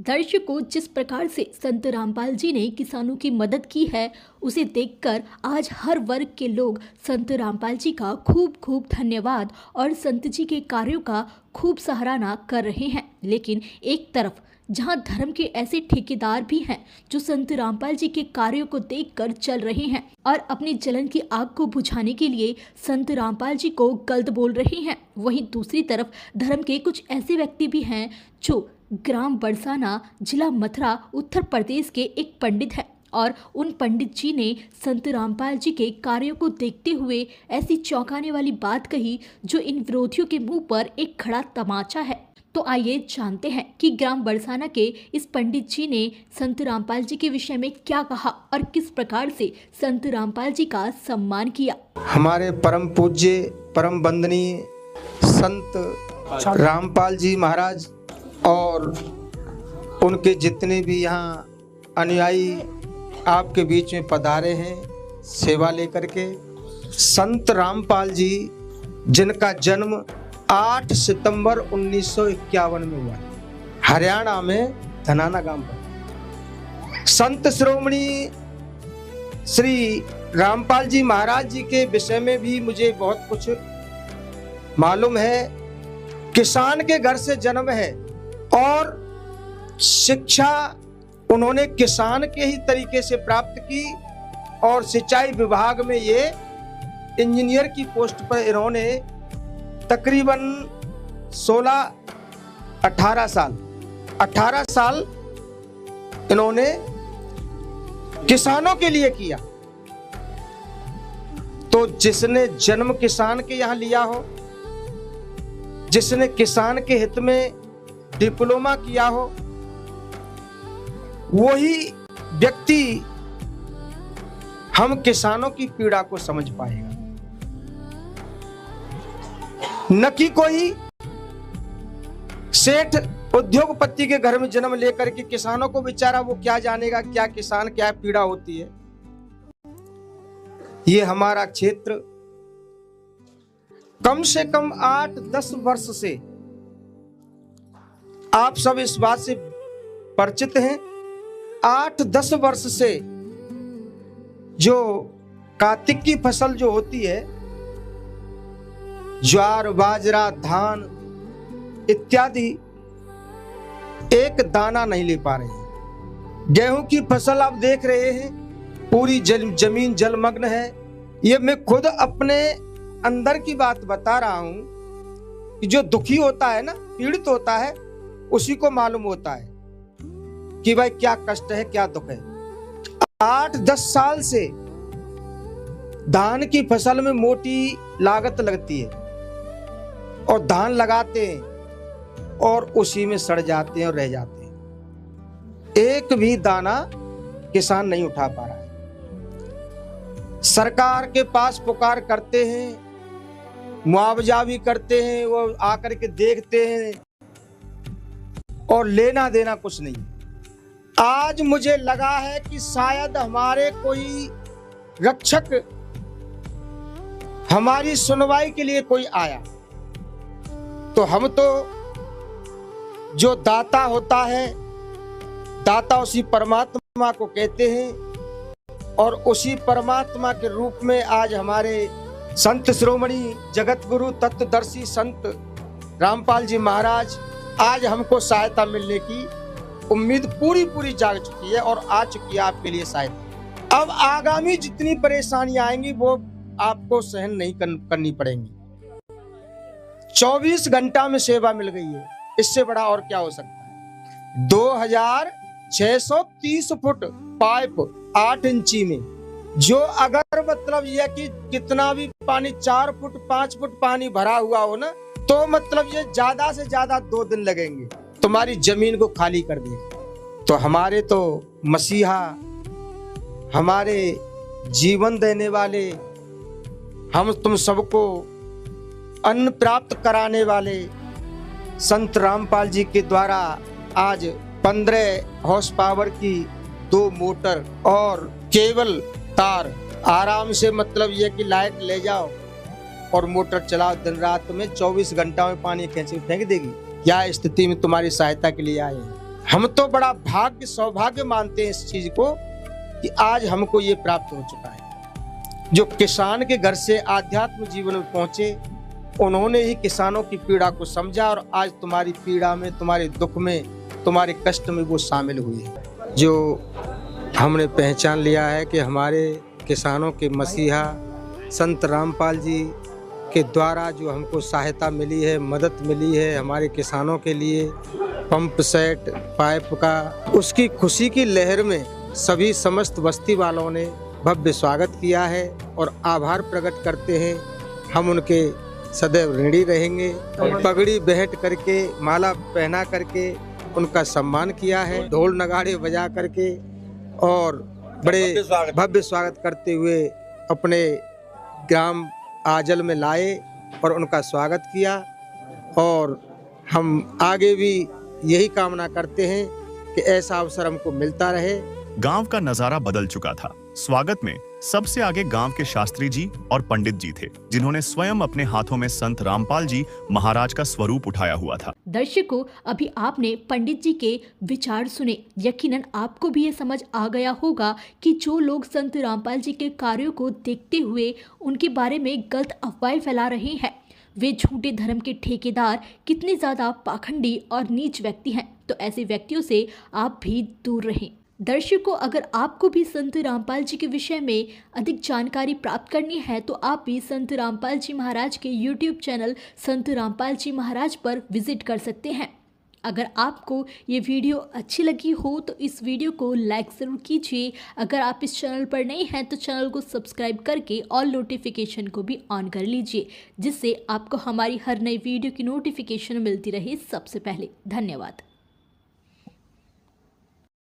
दर्शकों, जिस प्रकार से संत रामपाल जी ने किसानों की मदद की है, उसे देखकर आज हर वर्ग के लोग संत रामपाल जी का खूब खूब धन्यवाद और संत जी के कार्यों का खूब सराहना कर रहे हैं। लेकिन एक तरफ जहां धर्म के ऐसे ठेकेदार भी हैं जो संत रामपाल जी के कार्यों को देखकर चल रहे हैं और अपनी जलन की आग को बुझाने के लिए संत रामपाल जी को गलत बोल रहे हैं, वहीं दूसरी तरफ धर्म के कुछ ऐसे व्यक्ति भी हैं जो ग्राम बरसाना, जिला मथुरा, उत्तर प्रदेश के एक पंडित हैं और उन पंडित जी ने संत रामपाल जी के कार्यों को देखते हुए ऐसी चौंकाने वाली बात कही जो इन विरोधियों के मुंह पर एक खड़ा तमाचा है। तो आइए जानते हैं कि ग्राम बरसाना के इस पंडित जी ने संत रामपाल जी के विषय में क्या कहा और किस प्रकार से संत रामपाल जी का सम्मान किया। हमारे परम पूज्य परम वंदनीय संत रामपाल जी महाराज और उनके जितने भी यहाँ अनुयायी आपके बीच में पधारे हैं सेवा लेकर के, संत रामपाल जी जिनका जन्म 8 सितंबर 1951 में हुआ, हरियाणा में धनाना गांव पर। संत श्रोमणी श्री रामपाल जी महाराज जी के विषय में भी मुझे बहुत कुछ मालूम है। किसान के घर से जन्म है और शिक्षा उन्होंने किसान के ही तरीके से प्राप्त की और सिंचाई विभाग में ये इंजीनियर की पोस्ट पर इन्होंने तकरीबन 18 साल इन्होंने किसानों के लिए किया। तो जिसने जन्म किसान के यहाँ लिया हो, जिसने किसान के हित में डिप्लोमा किया हो, वही व्यक्ति हम किसानों की पीड़ा को समझ पाएगा, न कि कोई सेठ उद्योगपति के घर में जन्म लेकर के किसानों को बेचारा वो क्या जानेगा क्या किसान क्या पीड़ा होती है। ये हमारा क्षेत्र कम से कम 8-10 वर्ष से आप सब इस बात से परिचित हैं। 8-10 वर्ष से जो कार्तिक की फसल जो होती है, ज्वार, बाजरा, धान इत्यादि, एक दाना नहीं ले पा रहे हैं। गेहूं की फसल आप देख रहे हैं, पूरी जमीन जलमग्न है। ये मैं खुद अपने अंदर की बात बता रहा हूं कि जो दुखी होता है ना, पीड़ित होता है, उसी को मालूम होता है कि भाई क्या कष्ट है, क्या दुख है। 8-10 साल से धान की फसल में मोटी लागत लगती है और धान लगाते हैं और उसी में सड़ जाते हैं और रह जाते हैं। एक भी दाना किसान नहीं उठा पा रहा है। सरकार के पास पुकार करते हैं, मुआवजा भी करते हैं, वो आकर के देखते हैं और लेना देना कुछ नहीं। आज मुझे लगा है कि शायद हमारे कोई रक्षक, हमारी सुनवाई के लिए कोई आया, तो हम तो जो दाता होता है, दाता उसी परमात्मा को कहते हैं और उसी परमात्मा के रूप में आज हमारे संत श्रोमणी जगत गुरु तत्वदर्शी संत रामपाल जी महाराज आज हमको सहायता मिलने की उम्मीद पूरी जाग चुकी है और आ चुकी है आपके लिए सहायता। अब आगामी जितनी परेशानियां आएंगी वो आपको सहन नहीं करनी पड़ेंगी। 24 घंटा में सेवा मिल गई है, इससे बड़ा और क्या हो सकता है। 2630 फुट पाइप 8 इंची में, जो अगर मतलब यह कि कितना भी पानी 4 फुट 5 फुट पानी भरा हुआ हो ना, तो मतलब ये ज्यादा से ज्यादा 2 दिन लगेंगे तुम्हारी जमीन को खाली कर दे। तो हमारे तो मसीहा, हमारे जीवन देने वाले, हम तुम सबको अन्न प्राप्त कराने वाले संत रामपाल जी के द्वारा आज 15 हॉर्स पावर की 2 मोटर और केबल तार, आराम से मतलब ये कि लाइट ले जाओ और मोटर चलाओ, दिन रात में 24 घंटा में पानी कैसे फेंक देगी। क्या स्थिति में तुम्हारी सहायता के लिए आए हैं। हम तो बड़ा भाग्य सौभाग्य मानते हैं इस चीज को कि आज हमको ये प्राप्त हो चुका है। जो किसान के घर से आध्यात्म जीवन में पहुंचे, उन्होंने ही किसानों की पीड़ा को समझा और आज तुम्हारी पीड़ा में, तुम्हारे दुख में, तुम्हारे कष्ट में वो शामिल हुए। जो हमने पहचान लिया है कि हमारे किसानों के मसीहा संत रामपाल जी के द्वारा जो हमको सहायता मिली है, मदद मिली है हमारे किसानों के लिए, पंप सेट, पाइप का, उसकी खुशी की लहर में सभी समस्त बस्ती वालों ने भव्य स्वागत किया है और आभार प्रकट करते हैं। हम उनके सदैव ऋणी रहेंगे। पगड़ी बहट करके, माला पहना करके उनका सम्मान किया है, ढोल नगाड़े बजा करके और बड़े भव्य स्वागत करते हुए अपने ग्राम आजल में लाए और उनका स्वागत किया। और हम आगे भी यही कामना करते हैं कि ऐसा अवसर हमको मिलता रहे। गांव का नजारा बदल चुका था। स्वागत में सबसे आगे गांव के शास्त्री जी और पंडित जी थे, जिन्होंने स्वयं अपने हाथों में संत रामपाल जी महाराज का स्वरूप उठाया हुआ था। दर्शकों, अभी आपने पंडित जी के विचार सुने। यकीनन आपको भी ये समझ आ गया होगा कि जो लोग संत रामपाल जी के कार्यों को देखते हुए उनके बारे में गलत अफवाहें फैला रहे हैं, वे झूठे धर्म के ठेकेदार कितने ज्यादा पाखंडी और नीच व्यक्ति हैं। तो ऐसे व्यक्तियों से आप भी दूर रहें। दर्शकों, अगर आपको भी संत रामपाल जी के विषय में अधिक जानकारी प्राप्त करनी है तो आप भी संत रामपाल जी महाराज के YouTube चैनल संत रामपाल जी महाराज पर विजिट कर सकते हैं। अगर आपको ये वीडियो अच्छी लगी हो तो इस वीडियो को लाइक ज़रूर कीजिए। अगर आप इस चैनल पर नए हैं तो चैनल को सब्सक्राइब करके ऑल नोटिफिकेशन को भी ऑन कर लीजिए, जिससे आपको हमारी हर नई वीडियो की नोटिफिकेशन मिलती रहे सबसे पहले। धन्यवाद।